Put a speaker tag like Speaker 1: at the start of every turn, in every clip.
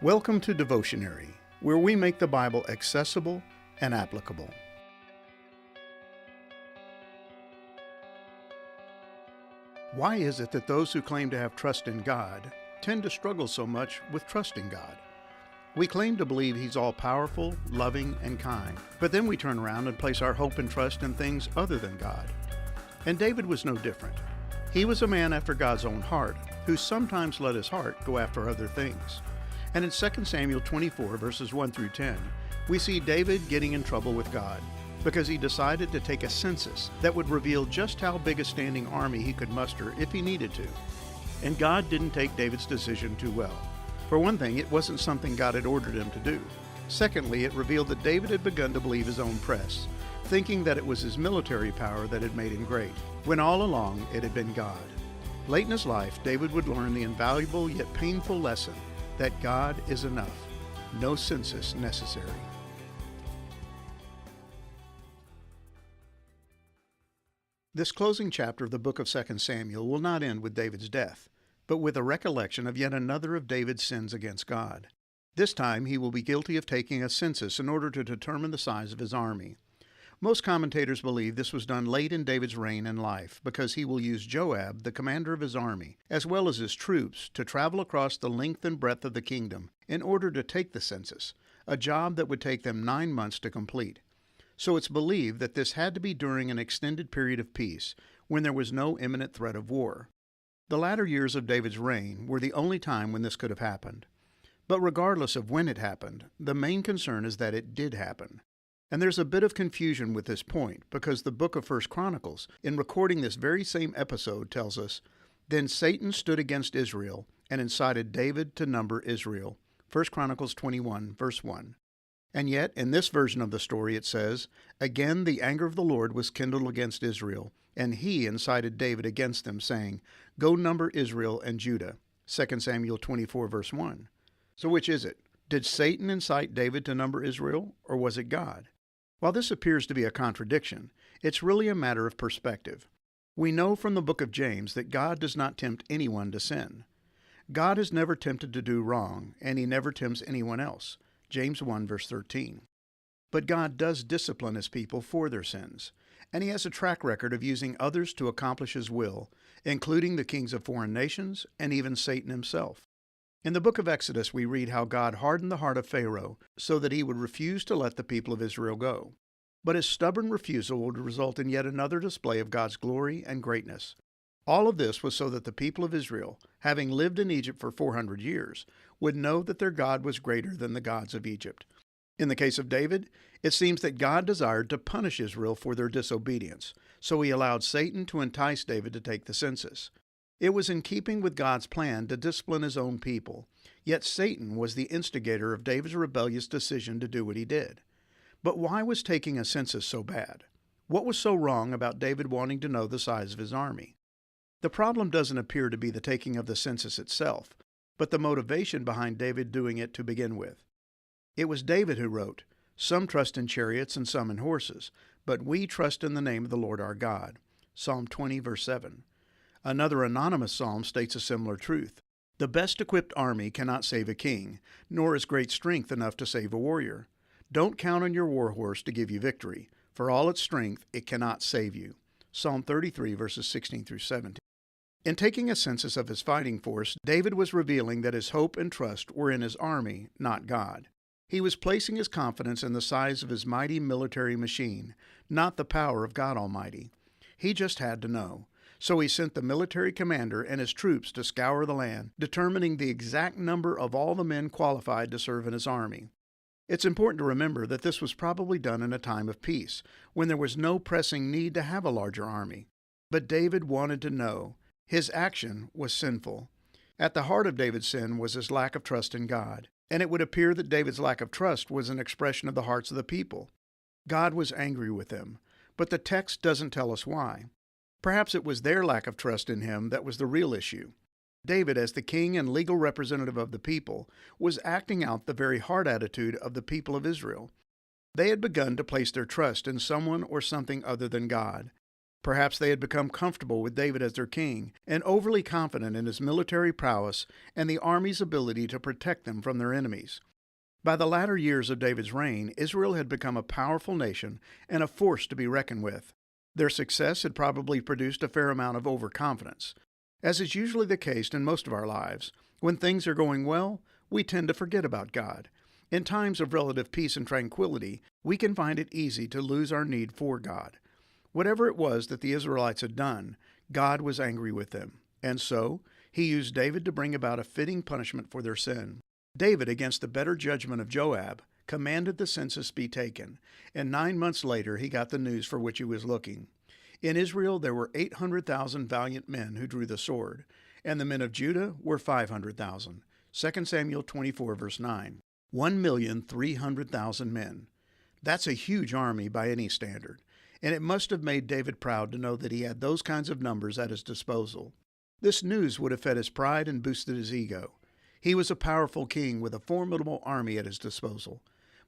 Speaker 1: Welcome to Devotionary, where we make the Bible accessible and applicable. Why is it that those who claim to have trust in God tend to struggle so much with trusting God? We claim to believe He's all-powerful, loving, and kind, but then we turn around and place our hope and trust in things other than God. And David was no different. He was a man after God's own heart, who sometimes let his heart go after other things. And in 2 Samuel 24, verses 1 through 10, we see David getting in trouble with God because he decided to take a census that would reveal just how big a standing army he could muster if he needed to. And God didn't take David's decision too well. For one thing, it wasn't something God had ordered him to do. Secondly, it revealed that David had begun to believe his own press, thinking that it was his military power that had made him great, when all along it had been God. Late in his life, David would learn the invaluable yet painful lesson that God is enough, no census necessary. This closing chapter of the book of 2 Samuel will not end with David's death, but with a recollection of yet another of David's sins against God. This time he will be guilty of taking a census in order to determine the size of his army. Most commentators believe this was done late in David's reign and life because he will use Joab, the commander of his army, as well as his troops, to travel across the length and breadth of the kingdom in order to take the census, a job that would take them 9 months to complete. So it's believed that this had to be during an extended period of peace, when there was no imminent threat of war. The latter years of David's reign were the only time when this could have happened. But regardless of when it happened, the main concern is that it did happen. And there's a bit of confusion with this point because the book of 1 Chronicles, in recording this very same episode, tells us, "Then Satan stood against Israel and incited David to number Israel." 1 Chronicles 21, verse 1. And yet, in this version of the story, it says, "Again the anger of the Lord was kindled against Israel, and he incited David against them, saying, 'Go number Israel and Judah.'" 2 Samuel 24, verse 1. So which is it? Did Satan incite David to number Israel, or was it God? While this appears to be a contradiction, it's really a matter of perspective. We know from the book of James that God does not tempt anyone to sin. God is never tempted to do wrong, and he never tempts anyone else. James 1, verse 13. But God does discipline his people for their sins, and he has a track record of using others to accomplish his will, including the kings of foreign nations and even Satan himself. In the book of Exodus, we read how God hardened the heart of Pharaoh so that he would refuse to let the people of Israel go. But his stubborn refusal would result in yet another display of God's glory and greatness. All of this was so that the people of Israel, having lived in Egypt for 400 years, would know that their God was greater than the gods of Egypt. In the case of David, it seems that God desired to punish Israel for their disobedience, so he allowed Satan to entice David to take the census. It was in keeping with God's plan to discipline his own people, yet Satan was the instigator of David's rebellious decision to do what he did. But why was taking a census so bad? What was so wrong about David wanting to know the size of his army? The problem doesn't appear to be the taking of the census itself, but the motivation behind David doing it to begin with. It was David who wrote, "Some trust in chariots and some in horses, but we trust in the name of the Lord our God." Psalm 20, verse 7. Another anonymous psalm states a similar truth. "The best equipped army cannot save a king, nor is great strength enough to save a warrior. Don't count on your war horse to give you victory. For all its strength, it cannot save you." Psalm 33, verses 16 through 17. In taking a census of his fighting force, David was revealing that his hope and trust were in his army, not God. He was placing his confidence in the size of his mighty military machine, not the power of God Almighty. He just had to know. So he sent the military commander and his troops to scour the land, determining the exact number of all the men qualified to serve in his army. It's important to remember that this was probably done in a time of peace, when there was no pressing need to have a larger army. But David wanted to know. His action was sinful. At the heart of David's sin was his lack of trust in God, and it would appear that David's lack of trust was an expression of the hearts of the people. God was angry with them, but the text doesn't tell us why. Perhaps it was their lack of trust in him that was the real issue. David, as the king and legal representative of the people, was acting out the very heart attitude of the people of Israel. They had begun to place their trust in someone or something other than God. Perhaps they had become comfortable with David as their king and overly confident in his military prowess and the army's ability to protect them from their enemies. By the latter years of David's reign, Israel had become a powerful nation and a force to be reckoned with. Their success had probably produced a fair amount of overconfidence. As is usually the case in most of our lives, when things are going well, we tend to forget about God. In times of relative peace and tranquility, we can find it easy to lose our need for God. Whatever it was that the Israelites had done, God was angry with them, and so he used David to bring about a fitting punishment for their sin. David, against the better judgment of Joab, commanded the census be taken, and 9 months later he got the news for which he was looking. In Israel there were 800,000 valiant men who drew the sword, and the men of Judah were 500,000. 2 Samuel 24, verse 9. 1,300,000 men. That's a huge army by any standard, and it must have made David proud to know that he had those kinds of numbers at his disposal. This news would have fed his pride and boosted his ego. He was a powerful king with a formidable army at his disposal.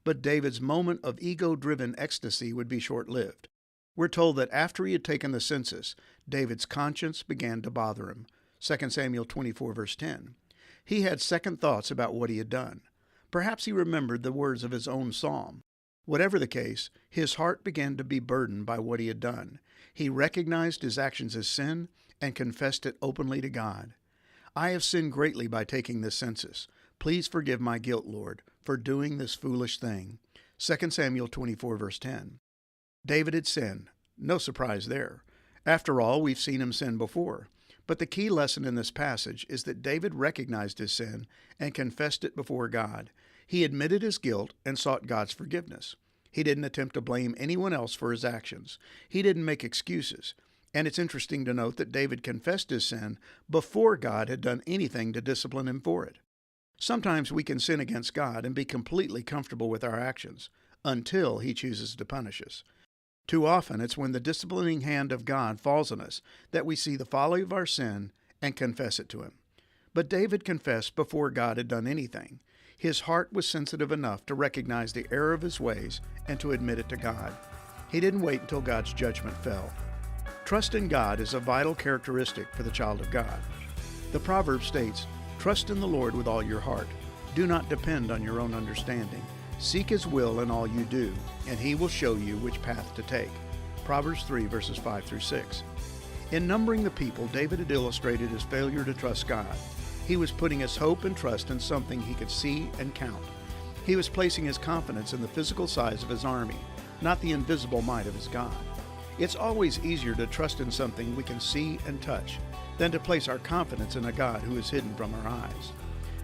Speaker 1: But David's moment of ego-driven ecstasy would be short-lived. We're told that after he had taken the census, David's conscience began to bother him. 2 Samuel 24, verse 10. He had second thoughts about what he had done. Perhaps he remembered the words of his own psalm. Whatever the case, his heart began to be burdened by what he had done. He recognized his actions as sin and confessed it openly to God. I have sinned greatly by taking this census. Please forgive my guilt, Lord, for doing this foolish thing. 2 Samuel 24, verse 10. David had sinned. No surprise there. After all, we've seen him sin before. But the key lesson in this passage is that David recognized his sin and confessed it before God. He admitted his guilt and sought God's forgiveness. He didn't attempt to blame anyone else for his actions. He didn't make excuses. And it's interesting to note that David confessed his sin before God had done anything to discipline him for it. Sometimes we can sin against God and be completely comfortable with our actions until he chooses to punish us. Too often, it's when the disciplining hand of God falls on us that we see the folly of our sin and confess it to him. But David confessed before God had done anything. His heart was sensitive enough to recognize the error of his ways and to admit it to God. He didn't wait until God's judgment fell. Trust in God is a vital characteristic for the child of God. The proverb states, "Trust in the Lord with all your heart. Do not depend on your own understanding. Seek his will in all you do, and he will show you which path to take." Proverbs 3, verses 5 through 6. In numbering the people, David had illustrated his failure to trust God. He was putting his hope and trust in something he could see and count. He was placing his confidence in the physical size of his army, not the invisible might of his God. It's always easier to trust in something we can see and touch than to place our confidence in a God who is hidden from our eyes.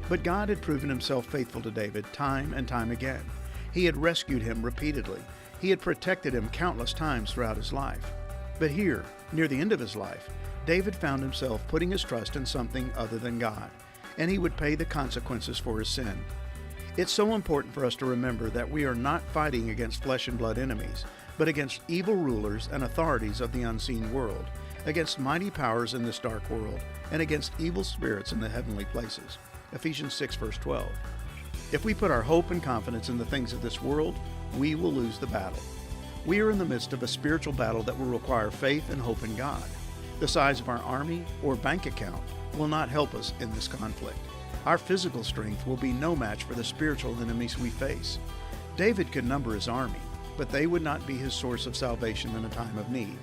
Speaker 1: But God had proven himself faithful to David time and time again. He had rescued him repeatedly. He had protected him countless times throughout his life. But here, near the end of his life, David found himself putting his trust in something other than God, and he would pay the consequences for his sin. It's so important for us to remember that we are not fighting against flesh and blood enemies, but against evil rulers and authorities of the unseen world, against mighty powers in this dark world, and against evil spirits in the heavenly places. Ephesians 6, verse 12. If we put our hope and confidence in the things of this world, we will lose the battle. We are in the midst of a spiritual battle that will require faith and hope in God. The size of our army or bank account will not help us in this conflict. Our physical strength will be no match for the spiritual enemies we face. David could number his army, but they would not be his source of salvation in a time of need.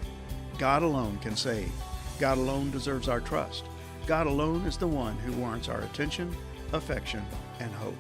Speaker 1: God alone can save. God alone deserves our trust. God alone is the one who warrants our attention, affection, and hope.